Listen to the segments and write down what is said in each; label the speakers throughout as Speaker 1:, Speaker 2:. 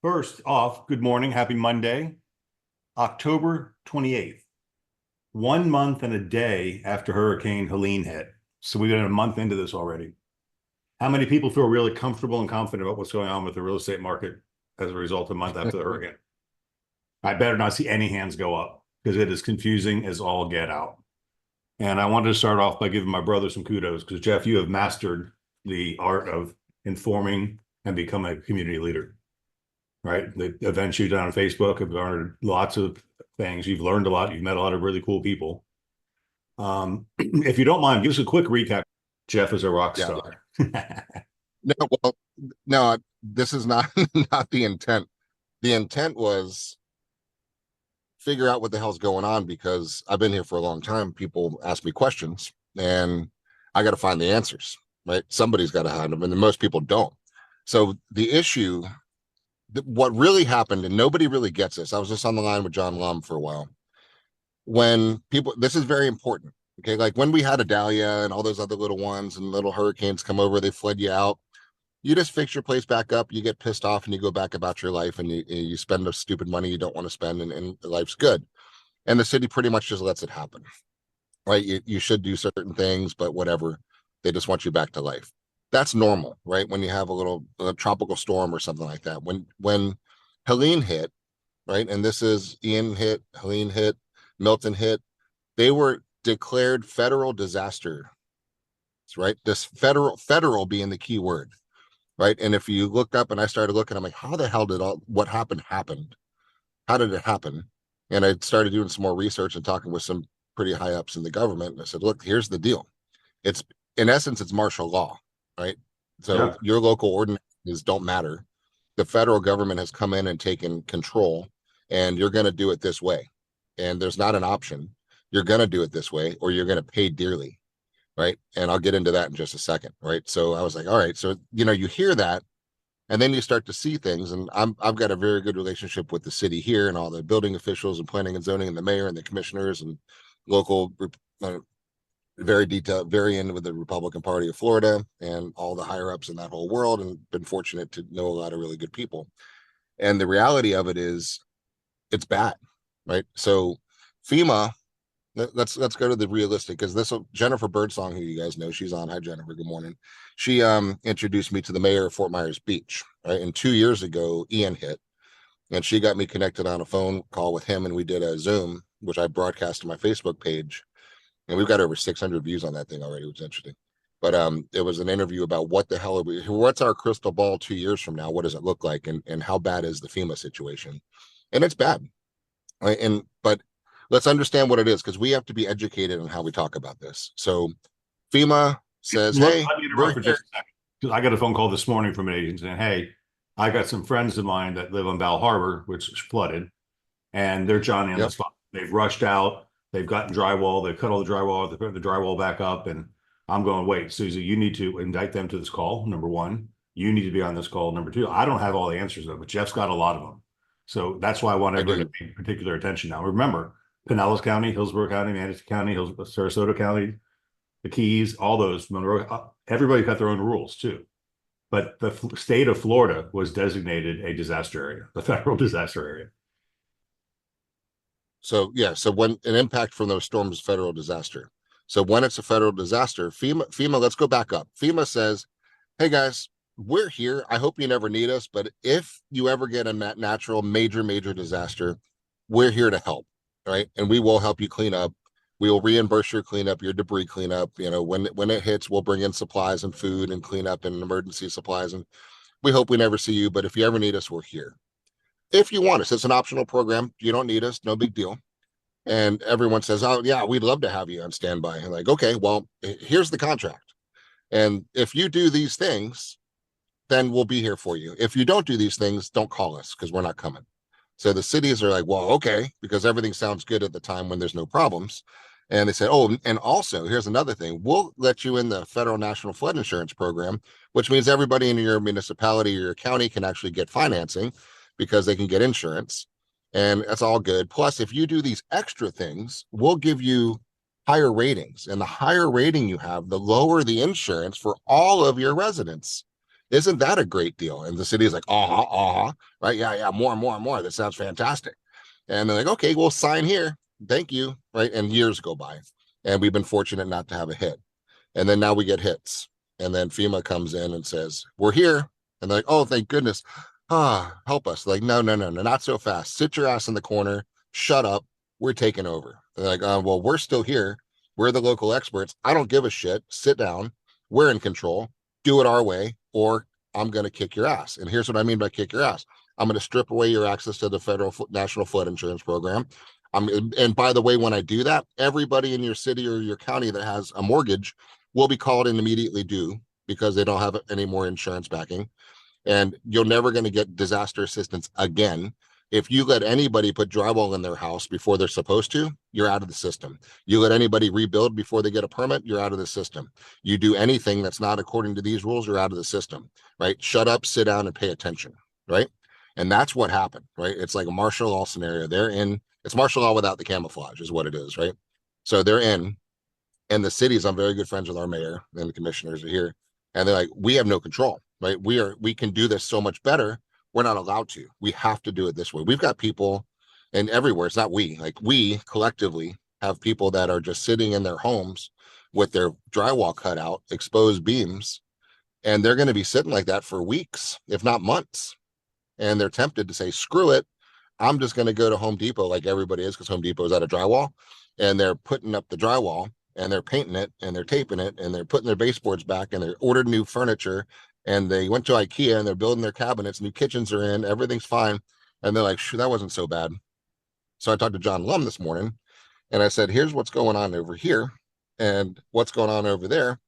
Speaker 1: First off, good morning. Happy Monday, October 28th, 1 month and a day after Hurricane Helene hit. So we've been a month into this already. How many people feel really comfortable and confident about what's going on with the real estate market as a result of a month after the hurricane? I better not see any hands go up because it is confusing as all get out. And I wanted to start off by giving my brother some kudos because, Jeff, you have mastered the art of informing and become a community leader. Right? The events you've done on Facebook have garnered lots of things. You've learned a lot. You've met a lot of really cool people. If you don't mind, give us a quick recap. Jeff is a rock
Speaker 2: Yeah.
Speaker 1: star.
Speaker 2: No, well, no, this is not not the intent. The intent was figure out what the hell's going on because I've been here for a long time. People ask me questions and I got to find the answers, right? Somebody's got to hide them, and most people don't. So the issue, what really happened, and nobody really gets this. I was just on the line with John Lum for a while. When people, this is very important. Okay, like when we had Adalia and all those other little ones and little hurricanes come over, they fled you out. You just fix your place back up, you get pissed off, and you go back about your life, and you spend the stupid money you don't want to spend, and life's good. And the city pretty much just lets it happen, right? You should do certain things, but whatever, they just want you back to life. That's normal, right? When you have a tropical storm or something like that. When Helene hit, right, and this is Ian hit, Helene hit, Milton hit, they were declared federal disaster, right? This federal being the key word, right? And if you looked up, and I started looking, I'm like, how the hell did what happened? How did it happen? And I started doing some more research and talking with some pretty high ups in the government. And I said, look, here's the deal. It's in essence, it's martial law, right? So
Speaker 1: Yeah.
Speaker 2: your local ordinances don't matter. The federal government has come in and taken control, and you're going to do it this way. And there's not an option. You're going to do it this way, or you're going to pay dearly, right? And I'll get into that in just a second, right? So I was like, all right, so you hear that, and then you start to see things. And I've got a very good relationship with the city here and all the building officials and planning and zoning and the mayor and the commissioners and local, very detailed, very in with the Republican Party of Florida and all the higher ups in that whole world, and been fortunate to know a lot of really good people. And the reality of it is, it's bad, right? So FEMA, let's go to the realistic, because this Jennifer Birdsong, who you guys know, she's on. Hi Jennifer, good morning. She introduced me to the mayor of Fort Myers Beach, right? And 2 years ago Ian hit, and she got me connected on a phone call with him, and we did a Zoom, which I broadcast to my Facebook page, and we've got over 600 views on that thing already, which is interesting. But it was an interview about what's our crystal ball 2 years from now, what does it look like, and how bad is the FEMA situation? And it's bad, right? But let's understand what it is, because we have to be educated on how we talk about this. So FEMA says,
Speaker 1: Look,
Speaker 2: hey,
Speaker 1: let me
Speaker 2: we're
Speaker 1: interrupt for
Speaker 2: here.
Speaker 1: just a second because I got a phone call this morning from an agent saying, hey, I got some friends of mine that live on Bal Harbor, which is flooded, and they're Johnny on the
Speaker 2: Yep.
Speaker 1: spot. They've rushed out. They've gotten drywall. They've cut all the drywall. They put the drywall back up. And I'm going, wait, Susie, you need to indict them to this call. Number one, you need to be on this call. Number two, I don't have all the answers though, but Jeff's got a lot of them. So that's why I want
Speaker 2: I
Speaker 1: everybody
Speaker 2: do.
Speaker 1: to pay particular attention now. Remember, Pinellas County, Hillsborough County, Manatee County, Sarasota County, the Keys, all those, Monroe, everybody got their own rules too. But the state of Florida was designated a disaster area, the federal disaster area.
Speaker 2: So yeah, so when an impact from those storms is federal disaster. So when it's a federal disaster, FEMA, let's go back up. FEMA says, hey guys, we're here. I hope you never need us, but if you ever get a natural major disaster, we're here to help, right? And we will help you clean up. We will reimburse your cleanup, your debris cleanup. When it hits, we'll bring in supplies and food and cleanup and emergency supplies. And we hope we never see you, but if you ever need us, we're here. If you want us, it's an optional program. You don't need us, no big deal. And everyone says, oh yeah, we'd love to have you on standby. And like, okay, well, here's the contract. And if you do these things, then we'll be here for you. If you don't do these things, don't call us because we're not coming. So the cities are like, well, okay, because everything sounds good at the time when there's no problems. And they said, oh, and also here's another thing. We'll let you in the federal national flood insurance program, which means everybody in your municipality or your county can actually get financing because they can get insurance. And that's all good. Plus, if you do these extra things, we'll give you higher ratings. And the higher rating you have, the lower the insurance for all of your residents. Isn't that a great deal? And the city is like, right? Yeah, yeah, more and more and more. That sounds fantastic. And they're like, okay, we'll sign here. Thank you. Right. And years go by. And we've been fortunate not to have a hit. And then now we get hits. And then FEMA comes in and says, we're here. And they're like, oh, thank goodness. Help us. Like, no, no, no, no, not so fast. Sit your ass in the corner. Shut up. We're taking over. They're like, well, we're still here. We're the local experts. I don't give a shit. Sit down. We're in control. Do it our way, or I'm going to kick your ass. And here's what I mean by kick your ass. I'm going to strip away your access to the federal national flood insurance program. And by the way, when I do that, everybody in your city or your county that has a mortgage will be called and immediately due because they don't have any more insurance backing. And you're never going to get disaster assistance again. If you let anybody put drywall in their house before they're supposed to, you're out of the system. You let anybody rebuild before they get a permit, you're out of the system. You do anything that's not according to these rules, you're out of the system, right? Shut up, sit down, and pay attention, right? And that's what happened, right? It's like a martial law scenario. They're in, it's martial law without the camouflage, is what it is, right? So they're in, and the cities, I'm very good friends with our mayor and the commissioners are here, and they're like, we have no control, right? We can do this so much better. We're not allowed to. We have to do it this way. We've got people, and everywhere, it's not we, like we collectively have people that are just sitting in their homes with their drywall cut out, exposed beams, and they're going to be sitting like that for weeks, if not months. And they're tempted to say, screw it. I'm just going to go to Home Depot like everybody is, because Home Depot is out of drywall, and they're putting up the drywall and they're painting it and they're taping it and they're putting their baseboards back and they ordered new furniture and they went to IKEA and they're building their cabinets, new kitchens are in, everything's fine. And they're like, sure, that wasn't so bad. So I talked to John Lum this morning and I said, here's what's going on over here and what's going on over there.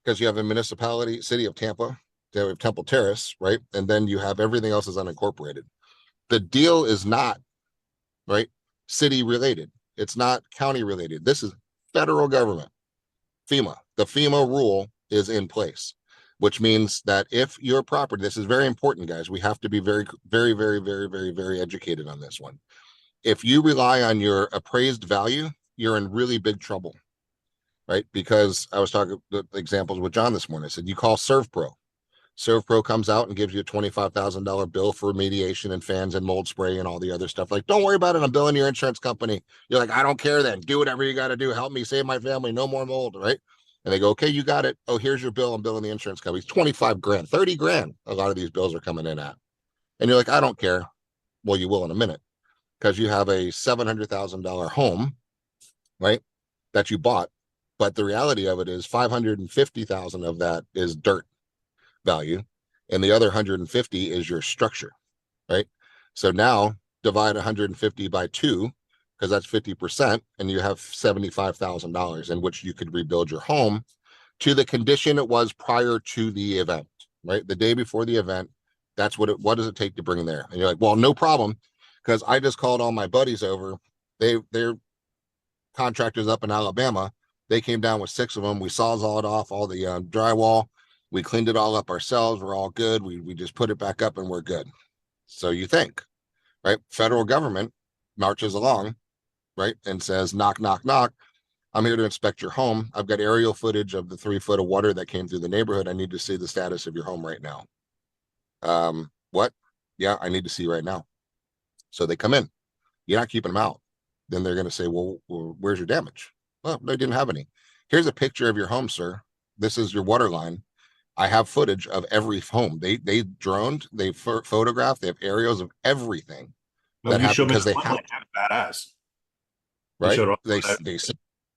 Speaker 2: Because you have a municipality, city of Tampa, you have Temple Terrace, right? And then you have everything else is unincorporated. The deal is not, right, city related. It's not county related. This is federal government, FEMA. The FEMA rule is in place, which means that if your property, this is very important, guys, we have to be very, very, very, very, very, very educated on this one. If you rely on your appraised value, you're in really big trouble, right? Because I was talking the examples with John this morning. I said, you call ServPro. ServPro comes out and gives you a $25,000 bill for remediation and fans and mold spray and all the other stuff. Like, don't worry about it. I'm billing your insurance company. You're like, I don't care then. Do whatever you got to do. Help me save my family. No more mold, right? And they go, okay, you got it. Oh, here's your bill. I'm billing the insurance company. It's 25 grand, 30 grand. A lot of these bills are coming in at. And you're like, I don't care. Well, you will in a minute because you have a $700,000 home, right? That you bought. But the reality of it is 550,000 of that is dirt value, and the other 150 is your structure, right? So now divide 150 by 2, because that's 50%, and you have $75,000 in which you could rebuild your home to the condition it was prior to the event, right? The day before the event, that's what does it take to bring there? And you're like, well, no problem, because I just called all my buddies over. They're contractors up in Alabama. They came down with 6 of them. We sawzalled off all the drywall. We cleaned it all up ourselves. We're all good. We just put it back up and we're good. So you think, right? Federal government marches along, right? And says, knock, knock, knock. I'm here to inspect your home. I've got aerial footage of the 3 foot of water that came through the neighborhood. I need to see the status of your home right now. What? Yeah, I need to see right now. So they come in. You're not keeping them out. Then they're going to say, well, where's your damage? Well, they didn't have any. Here's a picture of your home, sir. This is your water line. I have footage of every home. They droned, they photographed, they have aerials of everything
Speaker 1: No,
Speaker 2: that
Speaker 1: you
Speaker 2: happened
Speaker 1: showed me
Speaker 2: because
Speaker 1: the
Speaker 2: they
Speaker 1: one
Speaker 2: have,
Speaker 1: link. Badass. You
Speaker 2: right?
Speaker 1: showed all
Speaker 2: They
Speaker 1: that.
Speaker 2: they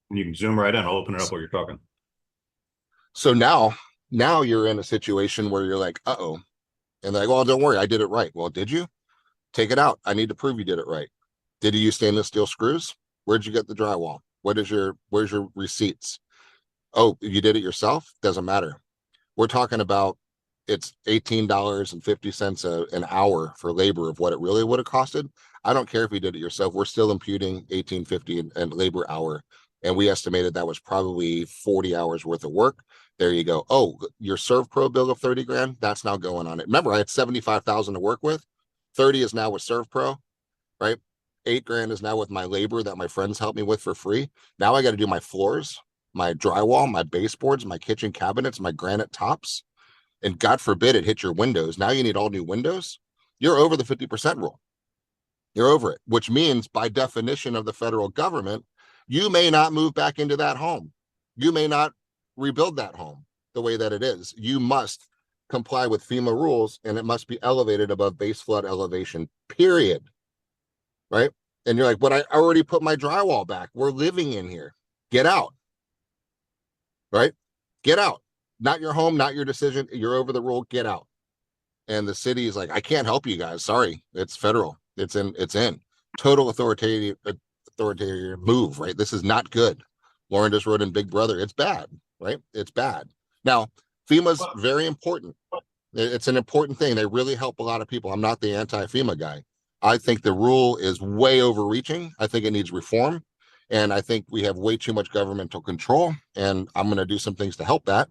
Speaker 1: And you can zoom right in. I'll open it up while you're talking.
Speaker 2: so now you're in a situation where you're like, uh-oh. And they're like, well, don't worry, I did it right. Well, did you? Take it out. I need to prove you did it right. Did you use stainless steel screws? Where'd you get the drywall? Where's your receipts? Oh, you did it yourself? Doesn't matter. We're talking about it's $18.50 an hour for labor of what it really would have costed. I don't care if you did it yourself. We're still imputing $18.50 and labor hour. And we estimated that was probably 40 hours worth of work. There you go. Oh, your ServPro bill of 30 grand, that's now going on it. Remember, I had 75,000 to work with. 30 is now with ServPro, right? 8 grand is now with my labor that my friends helped me with for free. Now I got to do my floors, my drywall, my baseboards, my kitchen cabinets, my granite tops. and God forbid it hit your windows, now you need all new windows, you're over the 50% rule. You're over it, which means by definition of the federal government, you may not move back into that home. You may not rebuild that home the way that it is. You must comply with FEMA rules, and it must be elevated above base flood elevation, period. Right? And you're like, but I already put my drywall back. We're living in here. Get out. Right? Get out. Not your home, not your decision. You're over the rule. Get out. And the city is like, I can't help you guys. Sorry. It's federal. It's in. Total authoritative move, right? This is not good. Lauren just wrote in Big Brother. It's bad, right? It's bad. Now, FEMA's very important. It's an important thing. They really help a lot of people. I'm not the anti-FEMA guy. I think the rule is way overreaching. I think it needs reform. And I think we have way too much governmental control. And I'm going to do some things to help that.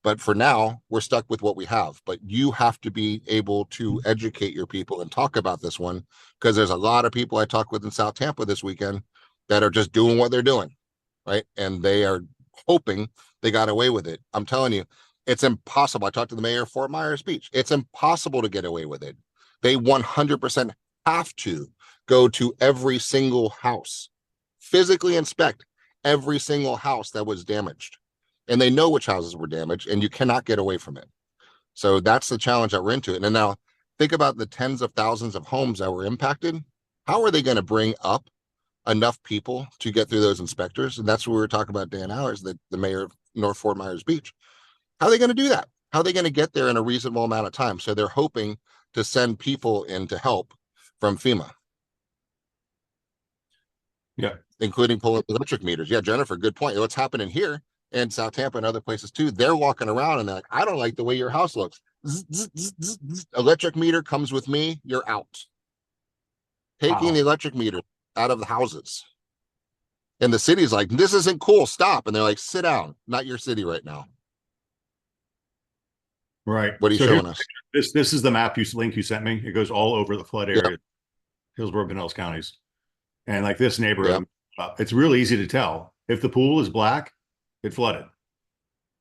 Speaker 2: But for now, we're stuck with what we have. But you have to be able to educate your people and talk about this one, because there's a lot of people I talked with in South Tampa this weekend that are just doing what they're doing, right? And they are hoping they got away with it. I'm telling you, it's impossible. I talked to the mayor of Fort Myers Beach. It's impossible to get away with it. They 100% have to go to every single house, physically inspect every single house that was damaged. And they know which houses were damaged, and you cannot get away from it. So that's the challenge that we're into. And now think about the tens of thousands of homes that were impacted. How are they going to bring up enough people to get through those inspectors? And that's what we were talking about, Dan Allers, the mayor of North Fort Myers Beach. How are they going to do that? How are they going to get there in a reasonable amount of time? So they're hoping to send people in to help from FEMA.
Speaker 1: Yeah.
Speaker 2: Including pulling electric meters. Yeah, Jennifer, good point. What's happening here in South Tampa and other places too, they're walking around and they're like, I don't like the way your house looks. Zzz, zzz, zzz, zzz, zzz. Electric meter comes with me, you're out. Taking the electric meter out of the houses. And the city's like, this isn't cool, stop. And they're like, sit down, not your city right now.
Speaker 1: Right.
Speaker 2: What are you
Speaker 1: So
Speaker 2: showing us?
Speaker 1: this is the map link you sent me. It goes all over the flood area,
Speaker 2: Yep.
Speaker 1: Hillsborough, Pinellas counties. And like this neighborhood,
Speaker 2: Yep.
Speaker 1: it's real easy to tell. If the pool is black, it flooded,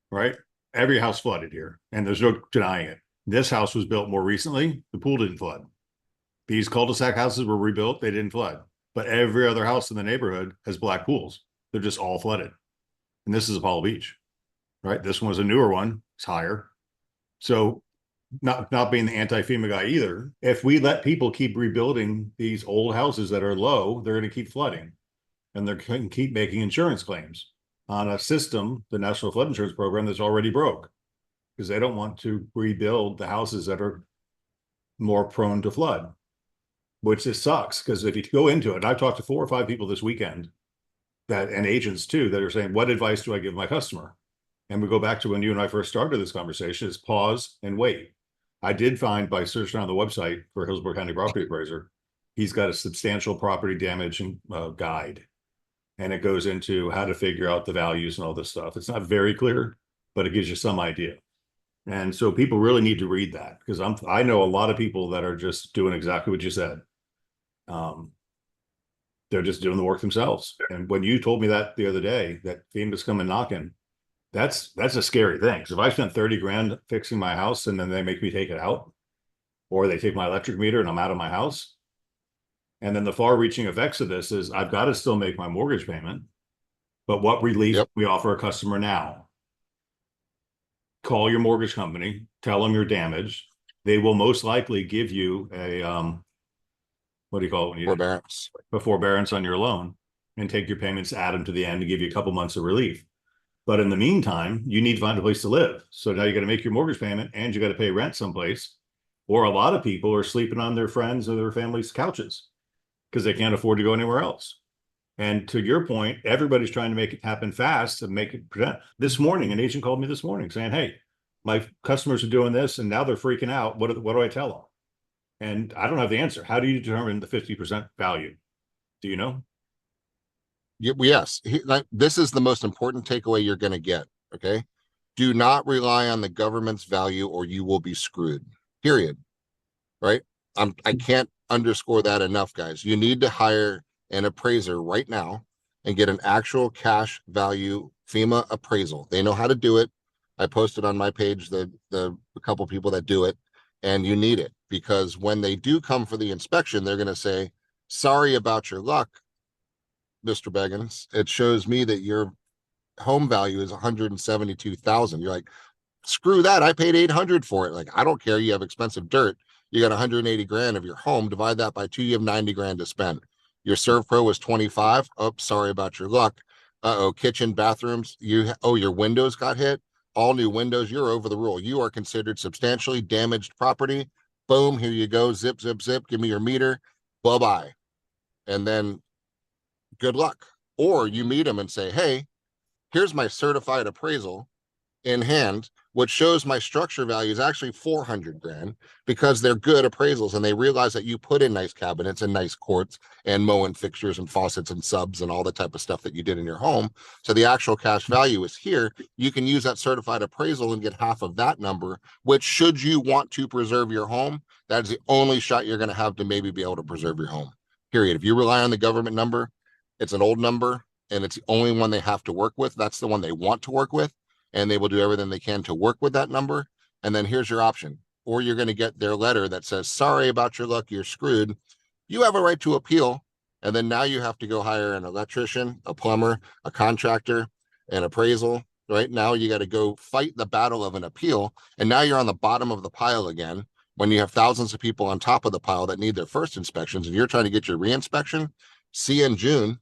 Speaker 1: right? Every house flooded here, and there's no denying it. This house was built more recently. The pool didn't flood. These cul-de-sac houses were rebuilt. They didn't flood. But every other house in the neighborhood has black pools. They're just all flooded. And this is Apollo Beach, right? This one was a newer one. It's higher. So not being the anti-FEMA guy either, if we let people keep rebuilding these old houses that are low, they're going to keep flooding. And they're going to keep making insurance claims on a system, the National Flood Insurance Program, that's already broke, because they don't want to rebuild the houses that are more prone to flood, which just sucks. Because if you go into it, and I've talked to 4 or 5 people this weekend and agents too, that are saying, what advice do I give my customer? And we go back to when you and I first started this conversation, is pause and wait. I did find, by searching on the website for Hillsborough County Property Appraiser, he's got a substantial property damage guide. And it goes into how to figure out the values and all this stuff. It's not very clear, but it gives you some idea. And so people really need to read that, because I know a lot of people that are just doing exactly what you said. They're just doing the work themselves. And when you told me that the other day, that FEMA's coming knocking, that's a scary thing. Because if I spent 30 grand fixing my house and then they make me take it out, or they take my electric meter and I'm out of my house, and then the far-reaching effects of this is I've got to still make my mortgage payment, but what relief we offer a customer now? Call your mortgage company, tell them you're damaged. They will most likely give you a what do you call it?
Speaker 2: Forbearance.
Speaker 1: A forbearance on your loan, and take your payments, add them to the end, and give you a couple months of relief. But in the meantime, you need to find a place to live. So now you got to make your mortgage payment, and you got to pay rent someplace. Or a lot of people are sleeping on their friends or their family's couches because they can't afford to go anywhere else. And to your point, everybody's trying to make it happen fast and make it present. This morning, an agent called me this morning saying, hey, my customers are doing this and now they're freaking out. What do I tell them? And I don't have the answer. How do you determine the 50% value? Do you know?
Speaker 2: Yes. This is the most important takeaway you're going to get. Okay. Do not rely on the government's value or you will be screwed. Period. Right. I can't underscore that enough, guys. You need to hire an appraiser right now and get an actual cash value FEMA appraisal. They know how to do it. I posted on my page the couple people that do it, and you need it because when they do come for the inspection, they're going to say, sorry about your luck, Mr. Beggins. It shows me that your home value is 172,000. You're like, screw that. I paid 800 for it. Like, I don't care. You have expensive dirt. You got 180 grand of your home. Divide that by 2. You have 90 grand to spend. Your Serve Pro was 25. Oh, sorry about your luck. Uh-oh, kitchen, bathrooms. Your windows got hit. All new windows. You're over the rule. You are considered substantially damaged property. Boom, here you go. Zip, zip, zip. Give me your meter. Bye-bye. And then good luck. Or you meet them and say, hey, here's my certified appraisal in hand, which shows my structure value is actually 400 grand because they're good appraisals and they realize that you put in nice cabinets and nice quartz and mowing fixtures and faucets and subs and all the type of stuff that you did in your home. So the actual cash value is here. You can use that certified appraisal and get half of that number, which should you want to preserve your home, that is the only shot you're going to have to maybe be able to preserve your home. Period. If you rely on the government number, it's an old number and it's the only one they have to work with. That's the one they want to work with. And they will do everything they can to work with that number. And then here's your option. Or you're going to get their letter that says, sorry about your luck, you're screwed. You have a right to appeal. And then now you have to go hire an electrician, a plumber, a contractor, an appraisal. Right now you got to go fight the battle of an appeal. And now you're on the bottom of the pile again when you have thousands of people on top of the pile that need their first inspections and you're trying to get your reinspection. See you in June,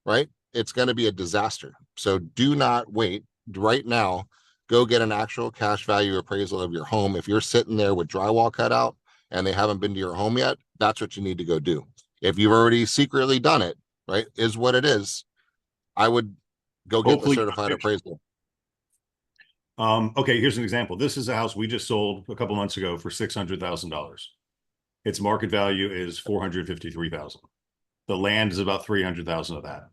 Speaker 2: right? It's going to be a disaster. So do not wait. Right now, go get an actual cash value appraisal of your home. If you're sitting there with drywall cut out and they haven't been to your home yet, that's what you need to go do. If you've already secretly done it, right, is what it is. I would go get the certified appraisal.
Speaker 1: Okay, here's an example. This is a house we just sold a couple months ago for $600,000. Its market value is $453,000. The land is about $300,000 of that.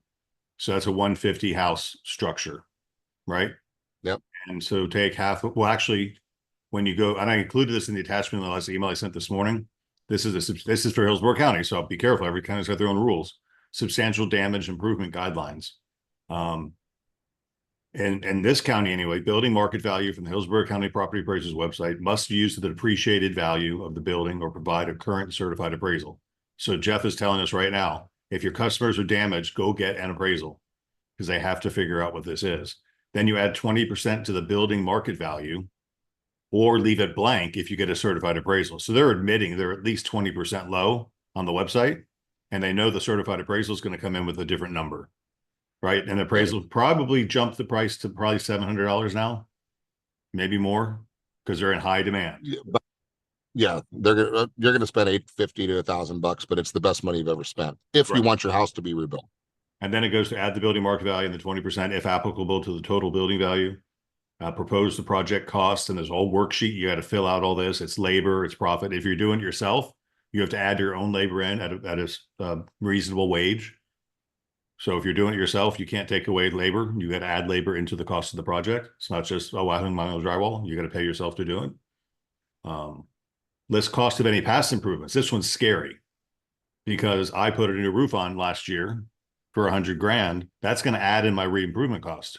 Speaker 1: So that's a 150 house structure, right?
Speaker 2: Yep.
Speaker 1: And so take half. Well, actually, when you go, and I included this in the attachment in the last email I sent this morning. This is for Hillsborough County, so I'll be careful. Every county's got their own rules. Substantial damage improvement guidelines. And in this county anyway, building market value from the Hillsborough County Property Appraisers website must use the depreciated value of the building or provide a current certified appraisal. So Jeff is telling us right now, if your customers are damaged, go get an appraisal because they have to figure out what this is. Then you add 20% to the building market value or leave it blank if you get a certified appraisal. So they're admitting they're at least 20% low on the website and they know the certified appraisal is going to come in with a different number. Right. And the appraisal probably jumped the price to probably $700 now, maybe more, because they're in high demand.
Speaker 2: Yeah, you're gonna spend $850 to $1,000, but it's the best money you've ever spent if you want your house to be rebuilt.
Speaker 1: And then it goes to add the building market value and the 20%, if applicable, to the total building value. Propose the project cost, and there's a whole worksheet. You got to fill out all this. It's labor, it's profit. If you're doing it yourself, you have to add your own labor in at a reasonable wage. So if you're doing it yourself, you can't take away labor. You got to add labor into the cost of the project. It's not just, oh, I hung my own drywall. You got to pay yourself to do it. List cost of any past improvements. This one's scary because I put a new roof on last year for 100 grand. That's going to add in my re-improvement cost.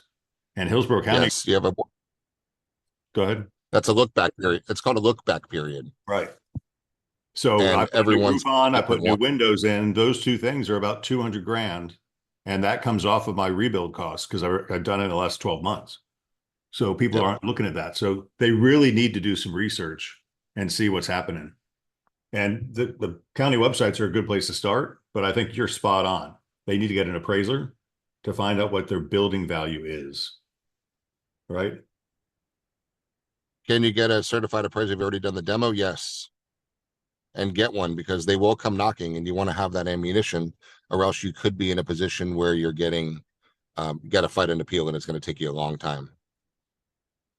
Speaker 1: And Hillsborough County.
Speaker 2: Yes, you have
Speaker 1: Go ahead.
Speaker 2: That's a look back period. It's called a look back period.
Speaker 1: Right. So I put a new roof on, I put new windows in. Those two things are about 200 grand. And that comes off of my rebuild costs because I've done it in the last 12 months. So people aren't looking at that. So they really need to do some research and see what's happening. And the county websites are a good place to start, but I think you're spot on. They need to get an appraiser to find out what their building value is. Right?
Speaker 2: Can you get a certified appraiser if you've already done the demo? Yes. And get one because they will come knocking and you want to have that ammunition or else you could be in a position where you're getting, got to fight an appeal and it's going to take you a long time.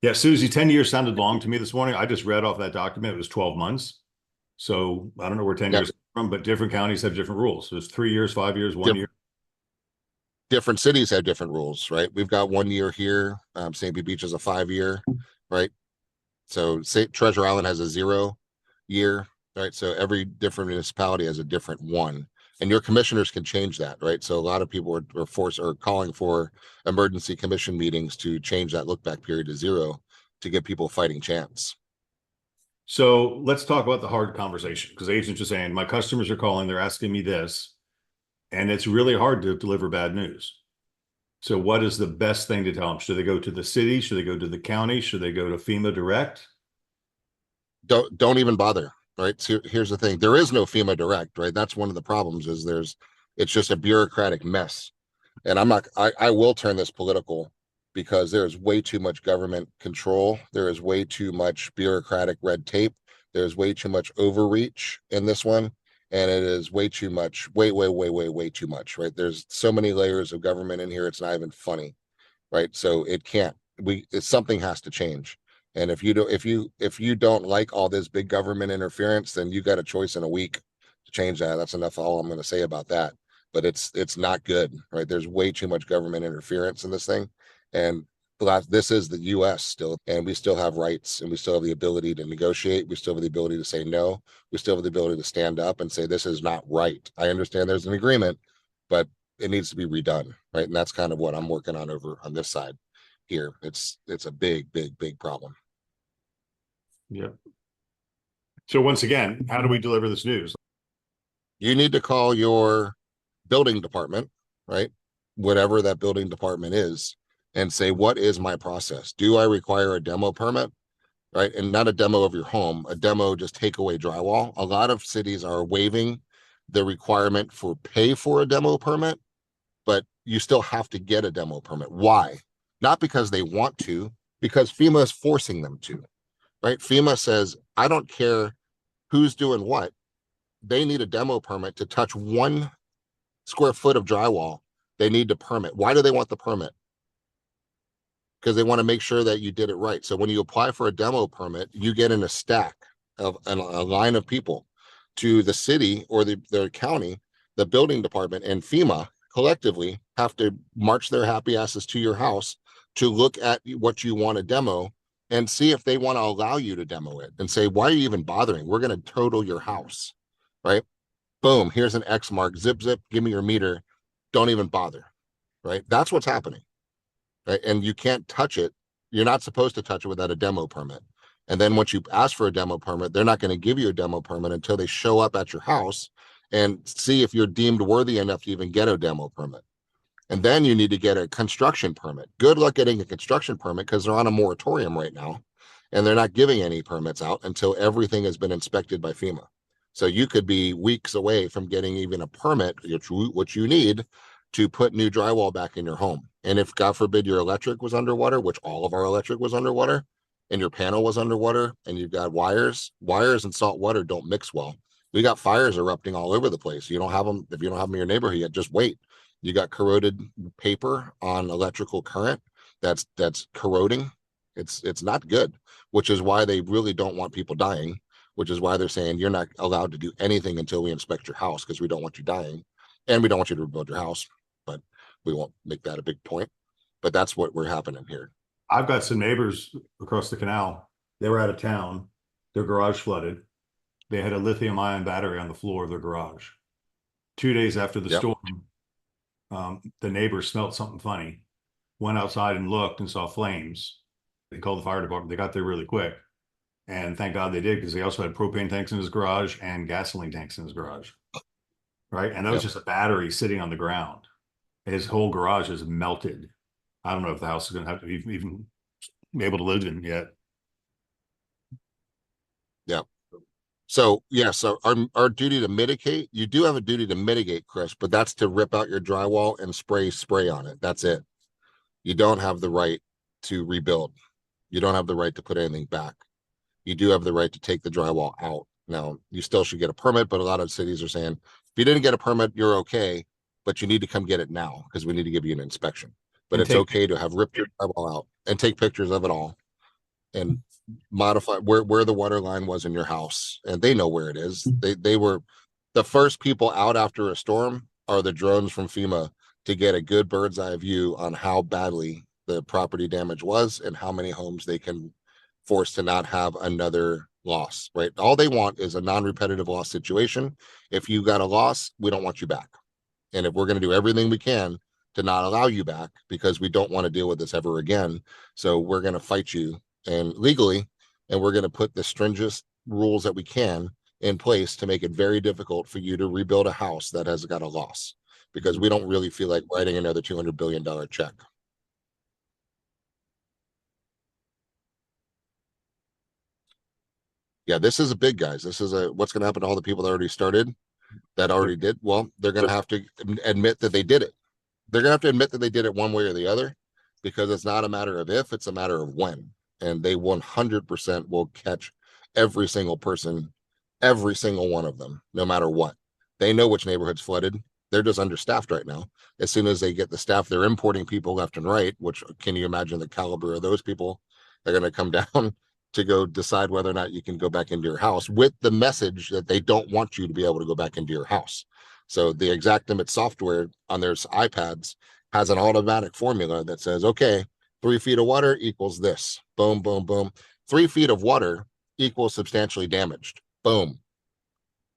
Speaker 1: Yeah, Susie, 10 years sounded long to me this morning. I just read off that document. It was 12 months. So I don't know where 10 years from, but different counties have different rules. There's 3 years, 5 years, 1 year.
Speaker 2: Different cities have different rules, right? We've got 1 year here. St. Pete Beach is a 5-year, right? So Treasure Island has a 0 year, right? So every different municipality has a different one. And your commissioners can change that, right? So a lot of people are calling for emergency commission meetings to change that look back period to 0. to give people a fighting chance.
Speaker 1: So let's talk about the hard conversation, because agents are saying, my customers are calling, they're asking me this, and it's really hard to deliver bad news. So what is the best thing to tell them? Should they go to the city? Should they go to the county? Should they go to FEMA direct?
Speaker 2: Don't even bother, right? So here's the thing. There is no FEMA direct, right? That's one of the problems is it's just a bureaucratic mess. And I will turn this political because there is way too much government control. There is way too much bureaucratic red tape. There's way too much overreach in this one. And it is way too much, way too much, right? There's so many layers of government in here. It's not even funny, right? So it can't, something has to change. And if you don't like all this big government interference, then you got a choice in a week to change that. That's enough. All I'm going to say about that. But it's not good, right? There's way too much government interference in this thing, and this is the U.S. still, and we still have rights, and we still have the ability to negotiate. We still have the ability to say no. We still have the ability to stand up and say this is not right. I understand there's an agreement, but it needs to be redone, right? And that's kind of what I'm working on over on this side here. It's a big problem.
Speaker 1: Yeah. So once again, how do we deliver this news?
Speaker 2: You need to call your building department, right? Whatever that building department is, and say, what is my process? Do I require a demo permit? Right. And not a demo of your home, a demo, just take away drywall. A lot of cities are waiving the requirement for pay for a demo permit, but you still have to get a demo permit. Why? Not because they want to, because FEMA is forcing them to, right? FEMA says, I don't care who's doing what. They need a demo permit to touch 1 square foot of drywall. They need to permit. Why do they want the permit? Because they want to make sure that you did it right. So when you apply for a demo permit, you get in a stack of a line of people to the city or the county, the building department, and FEMA collectively have to march their happy asses to your house to look at what you want to demo and see if they want to allow you to demo it and say, why are you even bothering? We're going to total your house, right? Boom, here's an X mark, zip, give me your meter. Don't even bother, right? That's what's happening, right? And you can't touch it. You're not supposed to touch it without a demo permit. And then once you ask for a demo permit, they're not going to give you a demo permit until they show up at your house and see if you're deemed worthy enough to even get a demo permit. And then you need to get a construction permit. Good luck getting a construction permit because they're on a moratorium right now. And they're not giving any permits out until everything has been inspected by FEMA. So you could be weeks away from getting even a permit, which you need to put new drywall back in your home. And if, God forbid, your electric was underwater, which all of our electric was underwater, and your panel was underwater, and you've got wires and salt water don't mix well. We got fires erupting all over the place. You don't have them. If you don't have them in your neighborhood yet, just wait. You got corroded paper on electrical current that's corroding. It's not good, which is why they really don't want people dying, which is why they're saying you're not allowed to do anything until we inspect your house because we don't want you dying and we don't want you to rebuild your house. But we won't make that a big point. But that's what we're happening here.
Speaker 1: I've got some neighbors across the canal. They were out of town. Their garage flooded. They had a lithium ion battery on the floor of their garage. 2 days after the storm, the neighbors smelled something funny, went outside and looked and saw flames. They called the fire department. They got there really quick. And thank God they did, because they also had propane tanks in his garage and gasoline tanks in his garage. Right. And that was just a battery sitting on the ground. His whole garage is melted. I don't know if the house is going to have to even be able to live in yet.
Speaker 2: Yeah. So, so our duty to mitigate, you do have a duty to mitigate, Chris, but that's to rip out your drywall and spray on it. That's it. You don't have the right to rebuild. You don't have the right to put anything back. You do have the right to take the drywall out. Now, you still should get a permit, but a lot of cities are saying, if you didn't get a permit, you're okay, but you need to come get it now because we need to give you an inspection. But it's okay to have ripped your drywall out and take pictures of it all and modify where the water line was in your house. And they know where it is. They were the first people out after a storm are the drones from FEMA to get a good bird's eye view on how badly the property damage was and how many homes they can force to not have another loss, right? All they want is a non-repetitive loss situation. If you got a loss, we don't want you back. And if we're going to do everything we can to not allow you back because we don't want to deal with this ever again, so we're going to fight you and legally, and we're going to put the stringent rules that we can in place to make it very difficult for you to rebuild a house that has got a loss, because we don't really feel like writing another $200 billion check. Yeah, this is a big, guys. This is what's going to happen to all the people that already started, that already did. Well, they're going to have to admit that they did it. They're going to have to admit that they did it one way or the other, because it's not a matter of if, it's a matter of when. And they 100% will catch every single person, every single one of them, no matter what. They know which neighborhood's flooded. They're just understaffed right now. As soon as they get the staff, they're importing people left and right, which, can you imagine the caliber of those people? They're going to come down to go decide whether or not you can go back into your house, with the message that they don't want you to be able to go back into your house. So the Exactimate software on their iPads has an automatic formula that says, okay, 3 feet of water equals this. Boom, boom, boom. 3 feet of water equals substantially damaged. Boom.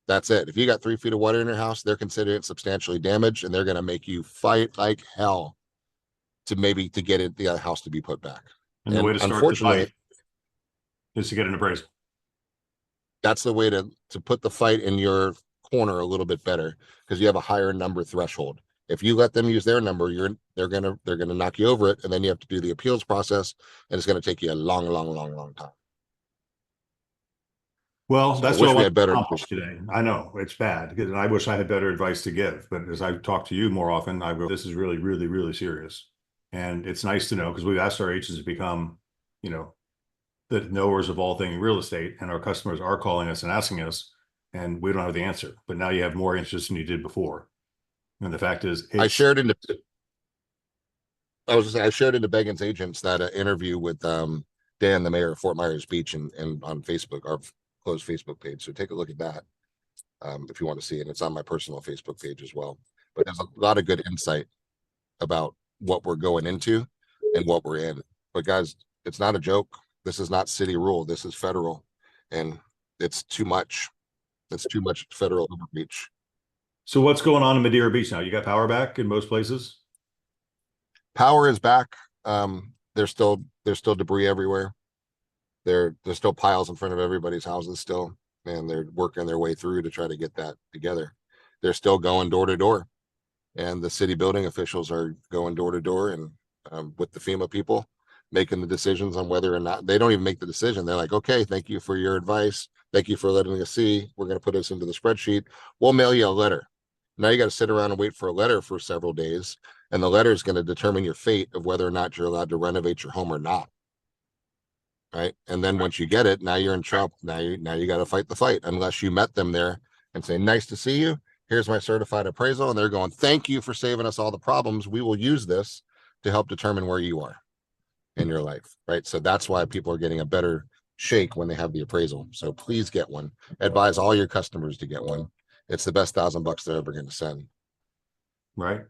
Speaker 2: That's it. If you got 3 feet of water in your house, they're considering it substantially damaged, and they're going to make you fight like hell to get it, the house to be put back.
Speaker 1: And the way to start the
Speaker 2: unfortunately,
Speaker 1: fight is to get an appraisal.
Speaker 2: that's the way to put the fight in your corner a little bit better, because you have a higher number threshold. If you let them use their number, they're gonna knock you over it, and then you have to do the appeals process, and it's gonna take you a long, long, long, long time.
Speaker 1: Well,
Speaker 2: So
Speaker 1: that's
Speaker 2: I
Speaker 1: what
Speaker 2: wish
Speaker 1: I
Speaker 2: we
Speaker 1: want
Speaker 2: had
Speaker 1: to
Speaker 2: better.
Speaker 1: accomplish today. I know it's bad, because I wish I had better advice to give. But as I talk to you more often, I go, this is really, really, really serious. And it's nice to know, because we've asked our agents to become, the knowers of all things real estate, and our customers are calling us and asking us, and we don't have the answer. But now you have more interest than you did before. And the fact is,
Speaker 2: I
Speaker 1: it's
Speaker 2: shared into I shared into Beggins Agents that interview with Dan, the mayor of Fort Myers Beach, and on Facebook, our closed Facebook page. So take a look at that if you want to see it. It's on my personal Facebook page as well. But there's a lot of good insight about what we're going into and what we're in. But guys, it's not a joke. This is not city rule. This is federal, and it's too much. It's too much federal overreach.
Speaker 1: so what's going on in Madeira Beach now? You got power back in most places?
Speaker 2: Power is back. There's still debris everywhere. There's still piles in front of everybody's houses still, and they're working their way through to try to get that together. They're still going door to door, and the city building officials are going door to door, and with the FEMA people, making the decisions on whether or not. They don't even make the decision. They're like, okay, thank you for your advice. Thank you for letting us see. We're going to put this into the spreadsheet. We'll mail you a letter. Now you got to sit around and wait for a letter for several days, and the letter is going to determine your fate of whether or not you're allowed to renovate your home or not. Right. And then once you get it, now you're in trouble. Now you got to fight the fight, unless you met them there and say, nice to see you. Here's my certified appraisal. And they're going, thank you for saving us all the problems. We will use this to help determine where you are in your life. Right. So that's why people are getting a better shake when they have the appraisal. So please get one. Advise all your customers to get one. It's the best $1,000 they're ever going to send.
Speaker 1: Right.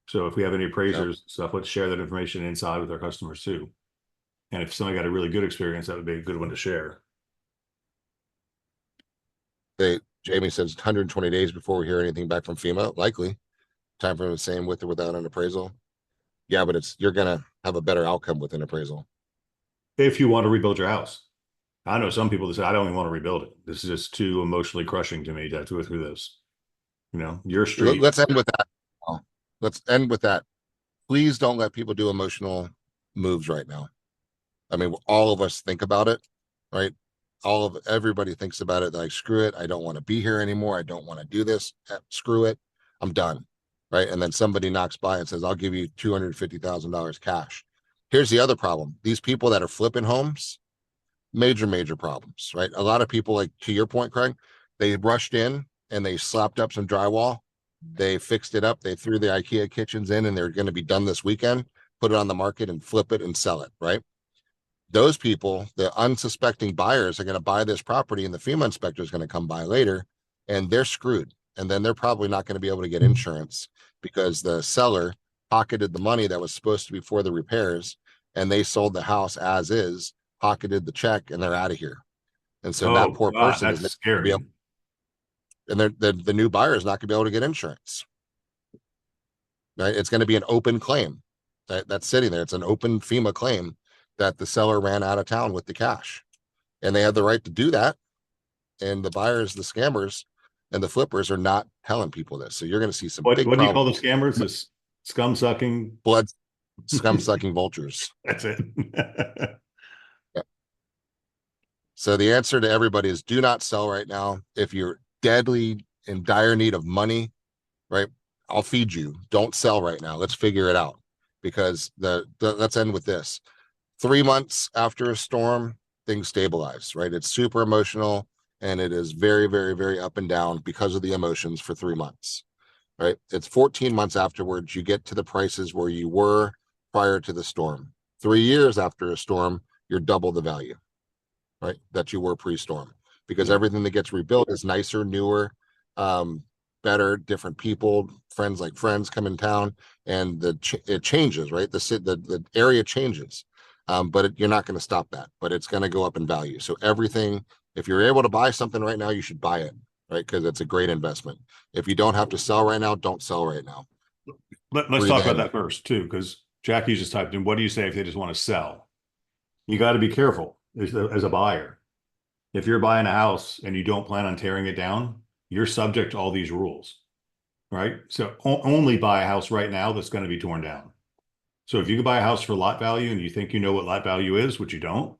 Speaker 1: So if we have any
Speaker 2: Yep.
Speaker 1: appraisers stuff, let's share that information inside with our customers too. And if somebody got a really good experience, that would be a good one to share.
Speaker 2: Jamie says 120 days before we hear anything back from FEMA. Likely time frame the same with or without an appraisal. Yeah, but you're gonna have a better outcome with an appraisal.
Speaker 1: If you want to rebuild your house. I know some people that say, I don't even want to rebuild it. This is just too emotionally crushing to me to have to go through this. Your street.
Speaker 2: Let's end with that. Let's end with that. Please don't let people do emotional moves right now. I mean, all of us think about it, right? Everybody thinks about it. Like, screw it. I don't want to be here anymore. I don't want to do this. Screw it. I'm done. Right. And then somebody knocks by and says, I'll give you $250,000 cash. Here's the other problem. These people that are flipping homes, major problems, right? A lot of people, like to your point, Craig, they rushed in and they slapped up some drywall. They fixed it up. They threw the IKEA kitchens in, and they're going to be done this weekend, put it on the market and flip it and sell it. Right. Those people, the unsuspecting buyers, are going to buy this property, and the FEMA inspector is going to come by later, and they're screwed. And then they're probably not going to be able to get insurance, because the seller pocketed the money that was supposed to be for the repairs, and they sold the house as is, pocketed the check, and they're out of here. And so that poor
Speaker 1: God,
Speaker 2: person is
Speaker 1: that's
Speaker 2: going to be
Speaker 1: scary.
Speaker 2: able, and the new buyer is not going to be able to get insurance. Right? It's going to be an open claim that's sitting there. It's an open FEMA claim that the seller ran out of town with the cash, and they had the right to do that. And the buyers, the scammers, and the flippers are not telling people this. So you're going to see some big
Speaker 1: What do you call
Speaker 2: problems.
Speaker 1: the scammers? This scum sucking.
Speaker 2: Blood scum sucking vultures.
Speaker 1: That's it.
Speaker 2: Yeah. So the answer to everybody is do not sell right now. If you're deadly in dire need of money, right? I'll feed you. Don't sell right now. Let's figure it out. Because let's end with this. 3 months after a storm, things stabilize, right? It's super emotional and it is very, very, very up and down because of the emotions for 3 months, right? It's 14 months afterwards, you get to the prices where you were prior to the storm. 3 years after a storm, you're double the value, right? That you were pre-storm, because everything that gets rebuilt is nicer, newer, better, different people, friends like friends come in town, and it changes, right? The area changes, but you're not going to stop that, but it's going to go up in value. So everything, if you're able to buy something right now, you should buy it, right? Because it's a great investment. If you don't have to sell right now, don't sell right now.
Speaker 1: Let's talk about that first too, because Jackie just typed in, what do you say if they just want to sell? You got to be careful as a buyer. If you're buying a house and you don't plan on tearing it down, you're subject to all these rules, right? So only buy a house right now that's going to be torn down. So if you can buy a house for lot value and you think you know what lot value is, which you don't,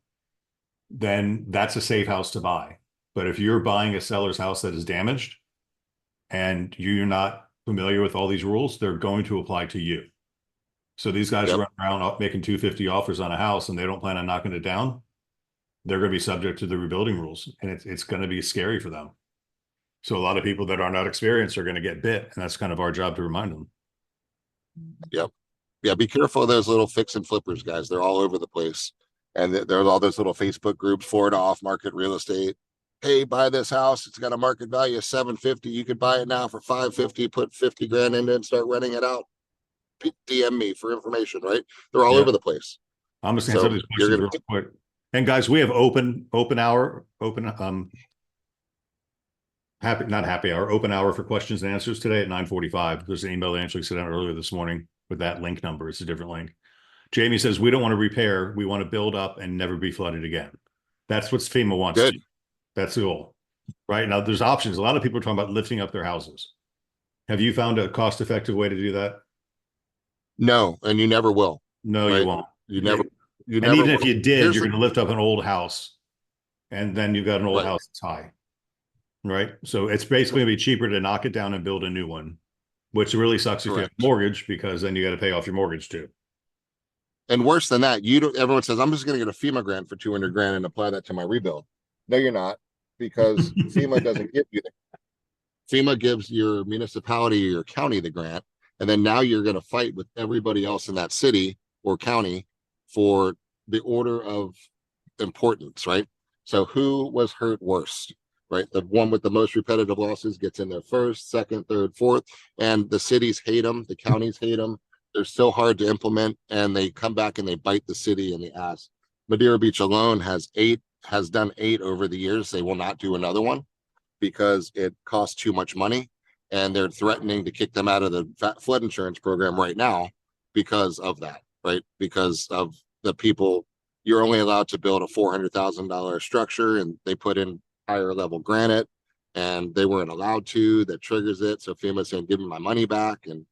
Speaker 1: then that's a safe house to buy. But if you're buying a seller's house that is damaged and you're not familiar with all these rules, they're going to apply to you. So these guys run around making 250 offers on a house and they don't plan on knocking it down. They're going to be subject to the rebuilding rules, and it's going to be scary for them. So a lot of people that are not experienced are going to get bit, and that's kind of our job to remind them.
Speaker 2: Yep. Yeah, be careful of those little fix and flippers, guys. They're all over the place. And there's all those little Facebook groups for it, off market real estate. Hey, buy this house. It's got a market value of 750. You could buy it now for 550, put 50 grand in it and start renting it out. DM me for information, right? They're all over the place.
Speaker 1: I'm just answering these questions real quick. And guys, we have open hour, open hour for questions and answers today at 9:45. There's an email that actually sent out earlier this morning with that link number. It's a different link. Jamie says, we don't want to repair. We want to build up and never be flooded again. That's what FEMA wants.
Speaker 2: Good.
Speaker 1: That's the goal. Right now, there's options. A lot of people are talking about lifting up their houses. Have you found a cost-effective way to do that?
Speaker 2: No, and you never will.
Speaker 1: No,
Speaker 2: right?
Speaker 1: You won't.
Speaker 2: You
Speaker 1: and
Speaker 2: never
Speaker 1: even
Speaker 2: will.
Speaker 1: if you did, you're going to lift up an old house, and then you've got an old house that's high. Right. So it's basically going to be cheaper to knock it down and build a new one, which really sucks if you have a mortgage, because then you got to pay off your mortgage too.
Speaker 2: And worse than that, everyone says, I'm just going to get a FEMA grant for 200 grand and apply that to my rebuild. No, you're not, because FEMA doesn't give you that. FEMA gives your municipality or your county the grant. And then now you're going to fight with everybody else in that city or county for the order of importance, right? So who was hurt worst, right? The one with the most repetitive losses gets in there first, second, third, fourth, and the cities hate them, the counties hate them. They're so hard to implement, and they come back and they bite the city in the ass. Madeira Beach alone has done 8 over the years. They will not do another one because it costs too much money, and they're threatening to kick them out of the flood insurance program right now because of that, right? Because of the people, you're only allowed to build a $400,000 structure, and they put in higher level granite, and they weren't allowed to. That triggers it. So FEMA's saying, give me my money back, and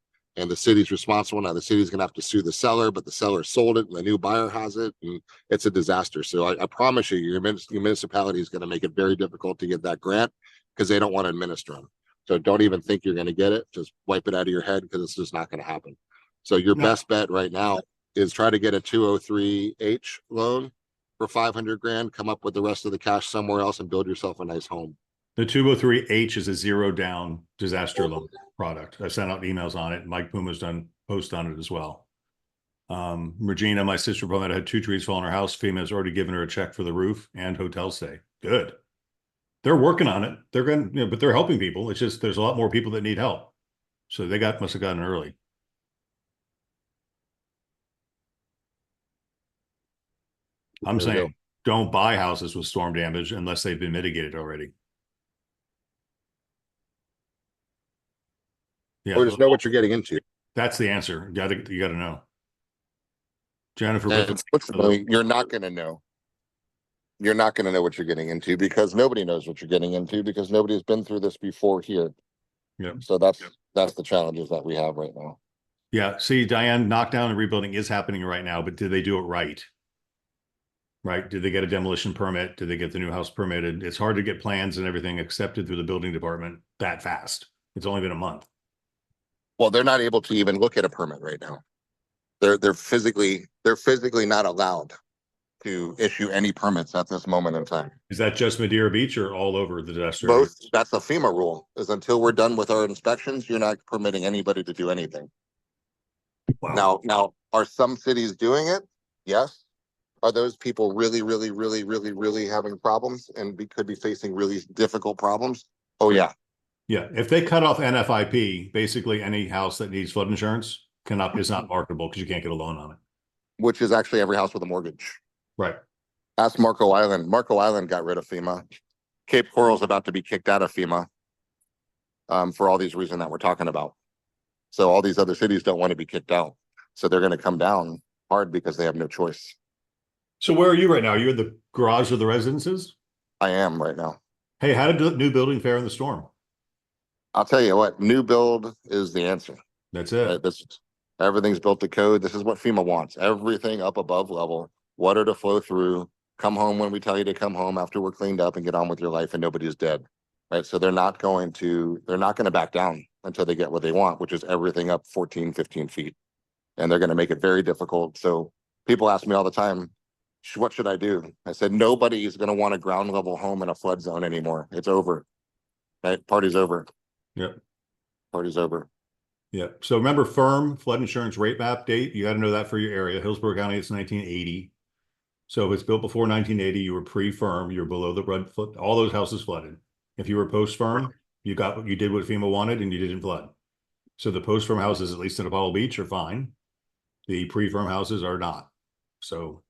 Speaker 2: the city's responsible. Now the city's going to have to sue the seller, but the seller sold it and the new buyer has it, and it's a disaster. So I promise you, your municipality is going to make it very difficult to get that grant because they don't want to administer them. So don't even think you're going to get it. Just wipe it out of your head, because it's just not going to happen. So your best bet right now is try to get a 203H loan for 500 grand, come up with the rest of the cash somewhere else, and build yourself a nice home.
Speaker 1: The 203H is a zero down disaster loan product. I sent out emails on it. Mike Puma's done posts on it as well. Regina, my sister, had 2 trees fall in her house. FEMA has already given her a check for the roof and hotel stay. Good. They're working on it. They're going, but they're helping people. It's just there's a lot more people that need help. So they must have gotten early. I'm saying don't buy houses with storm damage unless they've been mitigated already.
Speaker 2: Yeah, or just know what you're getting into.
Speaker 1: That's the answer. You got to know. Jennifer,
Speaker 2: And
Speaker 1: before
Speaker 2: unfortunately, you're not going to know. You're not going to know what you're getting into because nobody knows what you're getting into because nobody's been through this before here.
Speaker 1: yeah.
Speaker 2: So that's the challenges that we have right now.
Speaker 1: Yeah. See, Diane, knockdown and rebuilding is happening right now, but did they do it right? Right? Did they get a demolition permit? Did they get the new house permitted? It's hard to get plans and everything accepted through the building department that fast. It's only been a month.
Speaker 2: Well, they're not able to even look at a permit right now. They're physically not allowed to issue any permits at this moment in time.
Speaker 1: Is that just Madeira Beach or all over the disaster area?
Speaker 2: Both, that's a FEMA rule, is until we're done with our inspections, you're not permitting anybody to do anything.
Speaker 1: Wow.
Speaker 2: Now, are some cities doing it? Yes. Are those people really, really, really, really, really having problems and could be facing really difficult problems? Oh yeah.
Speaker 1: Yeah. If they cut off NFIP, basically any house that needs flood insurance is not marketable because you can't get a loan on it.
Speaker 2: Which is actually every house with a mortgage.
Speaker 1: Right.
Speaker 2: Ask Marco Island. Marco Island got rid of FEMA. Cape Coral's about to be kicked out of FEMA for all these reasons that we're talking about. So all these other cities don't want to be kicked out. So they're going to come down hard because they have no choice.
Speaker 1: So where are you right now? You're in the garage of the residences?
Speaker 2: I am right now.
Speaker 1: Hey, how did the new building fare in the storm?
Speaker 2: I'll tell you what, new build is the answer.
Speaker 1: That's it.
Speaker 2: Right? Everything's built to code. This is what FEMA wants. Everything up above level, water to flow through, come home when we tell you to come home after we're cleaned up and get on with your life and nobody's dead. Right. So they're not going to back down until they get what they want, which is everything up 14, 15 feet. And they're going to make it very difficult. So people ask me all the time, what should I do? I said, nobody is going to want a ground level home in a flood zone anymore. It's over. Right? Party's over.
Speaker 1: Yep.
Speaker 2: Party's over.
Speaker 1: Yeah. So remember firm flood insurance rate map date. You got to know that for your area. Hillsborough County, it's 1980. So if it's built before 1980, you were pre-firm, you're below the flood. All those houses flooded. If you were post-firm, you did what FEMA wanted and you didn't flood. So the post-firm houses, at least in Apollo Beach, are fine. The pre-firm houses are not. So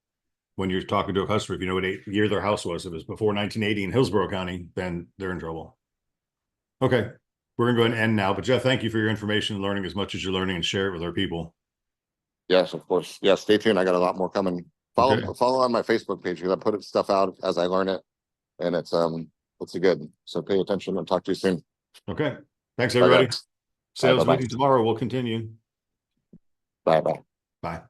Speaker 1: when you're talking to a customer, if you know what year their house was, if it was before 1980 in Hillsborough County, then they're in trouble. Okay. We're going to go ahead and end now. But Jeff, thank you for your information and learning as much as you're learning and share it with our people.
Speaker 2: Yes, of course. Yeah, stay tuned. I got a lot more coming. Follow on my Facebook page because I put stuff out as I learn it. And it's good. So pay attention and talk to you soon.
Speaker 1: Okay. Thanks, everybody.
Speaker 2: Okay.
Speaker 1: Sales
Speaker 2: Bye-bye.
Speaker 1: meeting tomorrow will continue.
Speaker 2: Bye-bye.
Speaker 1: Bye.